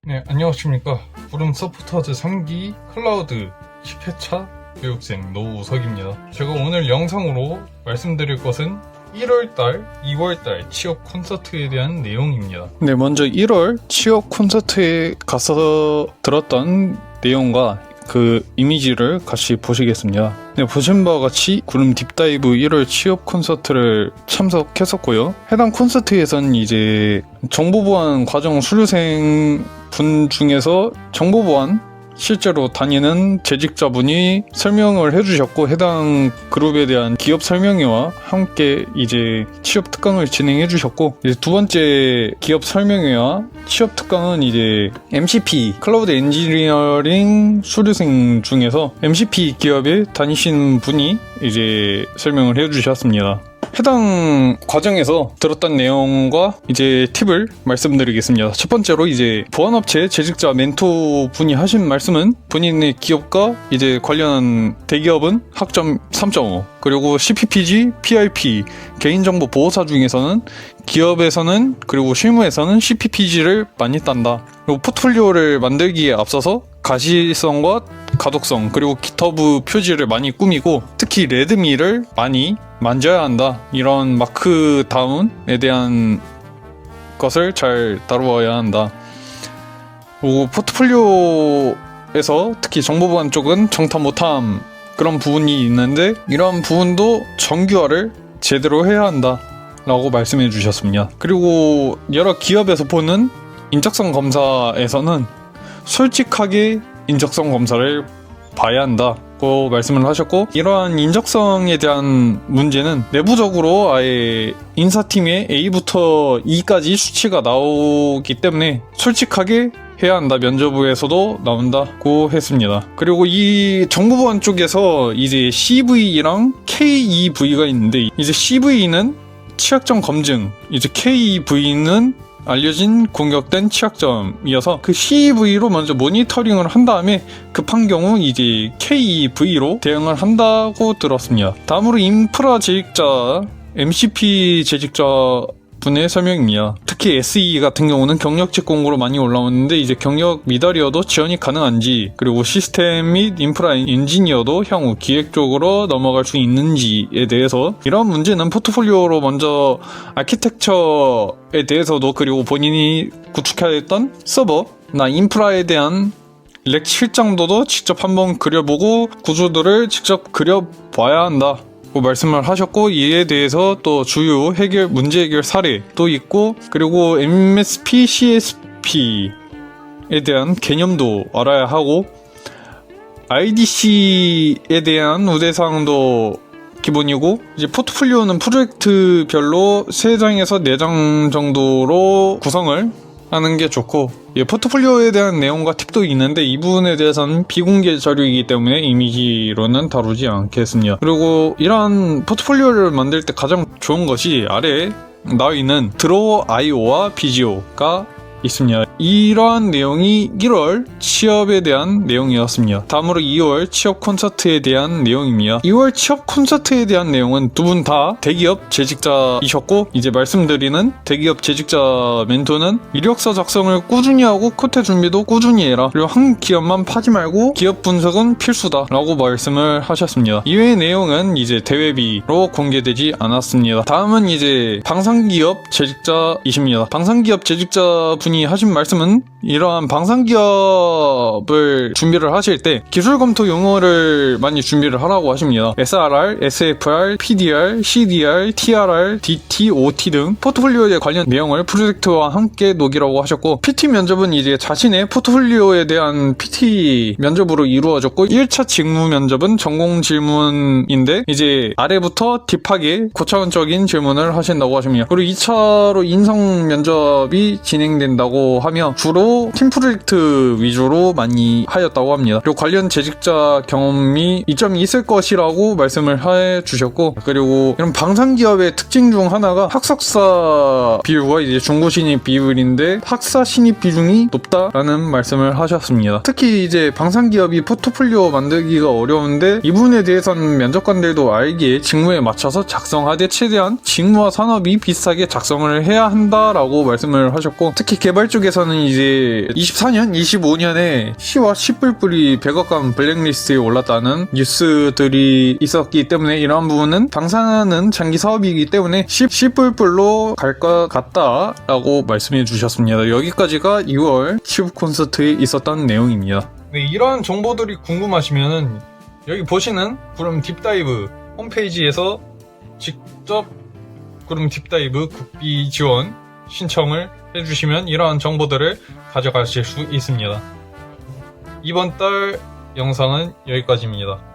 네, 안녕하십니까. 구름 서포터즈 3기 클라우드 10회차 교육생 노우석입니다. 제가 오늘 영상으로 말씀드릴 것은 1월달, 2월달 취업 콘서트에 대한 내용입니다. 네, 먼저 1월 취업 콘서트에 가서 들었던 내용과 그 이미지를 같이 보시겠습니다. 네, 보신 바와 같이 구름 딥다이브 1월 취업 콘서트를 참석했었고요. 해당 콘서트에선 이제 정보보안 과정 수료생 분 중에서 정보보안 실제로 다니는 재직자분이 설명을 해주셨고, 해당 그룹에 대한 기업 설명회와 함께 이제 취업 특강을 진행해 주셨고, 이제 두 번째 기업 설명회와 취업 특강은 이제 MCP 클라우드 엔지니어링 수료생 중에서 MCP 기업에 다니시는 분이 이제 설명을 해 주셨습니다. 해당 과정에서 들었던 내용과 이제 팁을 말씀드리겠습니다. 첫 번째로 이제 보안업체 재직자 멘토 분이 하신 말씀은 본인의 기업과 이제 관련한 대기업은 학점 3.5, 그리고 CPPG, PIP, 개인정보 보호사 중에서는 기업에서는 그리고 실무에서는 CPPG를 많이 딴다. 그리고 포트폴리오를 만들기에 앞서서 가시성과 가독성 그리고 GitHub 표지를 많이 꾸미고 특히 레드미를 많이 만져야 한다. 이런 마크 다운에 대한 것을 잘 다루어야 한다. 그리고 포트폴리오에서 특히 정보보안 쪽은 정탐 못함 그런 부분이 있는데 이러한 부분도 정규화를 제대로 해야 한다 라고 말씀해 주셨습니다. 그리고 여러 기업에서 보는 인적성 검사에서는 솔직하게 인적성 검사를 봐야 한다고 말씀을 하셨고, 이러한 인적성에 대한 문제는 내부적으로 아예 인사팀에 A부터 E까지 수치가 나오기 때문에 솔직하게 해야 한다. 면접에서도 나온다고 했습니다. 그리고 이 정보보안 쪽에서 이제 CV랑 KEV가 있는데, 이제 CV는 취약점 검증, 이제 KEV는 알려진 공격된 취약점이어서 그 CV로 먼저 모니터링을 한 다음에 급한 경우 이제 KV로 대응을 한다고 들었습니다. 다음으로 인프라 재직자, MCP 재직자 분의 설명입니다. 특히 SE 같은 경우는 경력직 공고로 많이 올라오는데 이제 경력 미달이어도 지원이 가능한지, 그리고 시스템 및 인프라 엔지니어도 향후 기획 쪽으로 넘어갈 수 있는지에 대해서, 이런 문제는 포트폴리오로 먼저 아키텍처에 대해서도, 그리고 본인이 구축해야 했던 서버나 인프라에 대한 렉 실장도도 직접 한번 그려보고 구조들을 직접 그려봐야 한다 고 말씀을 하셨고, 이에 대해서 또 주요 문제 해결 사례도 있고, 그리고 MSP, CSP에 대한 개념도 알아야 하고, IDC에 대한 우대사항도 기본이고, 이제 포트폴리오는 프로젝트별로 3장에서 4장 정도로 구성을 하는 게 좋고, 포트폴리오에 대한 내용과 팁도 있는데 이 부분에 대해서는 비공개 자료이기 때문에 이미지로는 다루지 않겠습니다. 그리고 이러한 포트폴리오를 만들 때 가장 좋은 것이 아래에 나와 있는 드로워 IO와 BGO가 있습니다. 이러한 내용이 1월 취업에 대한 내용이었습니다. 다음으로 2월 취업 콘서트에 대한 내용입니다. 2월 취업 콘서트에 대한 내용은 두 분 다 대기업 재직자이셨고, 이제 말씀드리는 대기업 재직자 멘토는 이력서 작성을 꾸준히 하고 코테 준비도 꾸준히 해라. 그리고 한 기업만 파지 말고 기업 분석은 필수다 라고 말씀을 하셨습니다. 이외의 내용은 이제 대외비로 공개되지 않았습니다. 다음은 이제 방산기업 재직자이십니다. 방산기업 재직자 분이 하신 말씀은 이러한 방산기업을 준비를 하실 때 기술 검토 용어를 많이 준비를 하라고 하십니다. SRR, SFR, PDR, CDR, TRR, DT, OT 등 포트폴리오에 관련 내용을 프로젝트와 함께 녹이라고 하셨고, PT 면접은 이제 자신의 포트폴리오에 대한 PT 면접으로 이루어졌고, 1차 직무 면접은 전공 질문인데 이제 아래부터 딥하게 고차원적인 질문을 하신다고 하십니다. 그리고 2차로 인성 면접이 진행된다 진행된다고 하며 주로 팀 프로젝트 위주로 많이 하였다고 합니다. 그리고 관련 재직자 경험이 이점이 있을 것이라고 말씀을 해주셨고, 그리고 이런 방산기업의 특징 중 하나가 학석사 비율과 이제 중고 신입 비율인데 학사 신입 비중이 높다라는 말씀을 하셨습니다. 특히 이제 방산기업이 포트폴리오 만들기가 어려운데 이 부분에 대해서는 면접관들도 알기에 직무에 맞춰서 작성하되 최대한 직무와 산업이 비슷하게 작성을 해야 한다라고 말씀을 하셨고, 특히 개발 쪽에서는 이제 24년, 25년에 C와 C++이 백악관 블랙리스트에 올랐다는 뉴스들이 있었기 때문에 이러한 부분은 방산하는 장기 사업이기 때문에 C++로 갈 것 같다라고 말씀해 주셨습니다. 여기까지가 2월 치부 콘서트에 있었던 내용입니다. 네, 이러한 정보들이 궁금하시면은 여기 보시는 구름 딥다이브 홈페이지에서 직접 구름 딥다이브 국비 지원 신청을 해주시면 이러한 정보들을 가져가실 수 있습니다. 이번 달 영상은 여기까지입니다.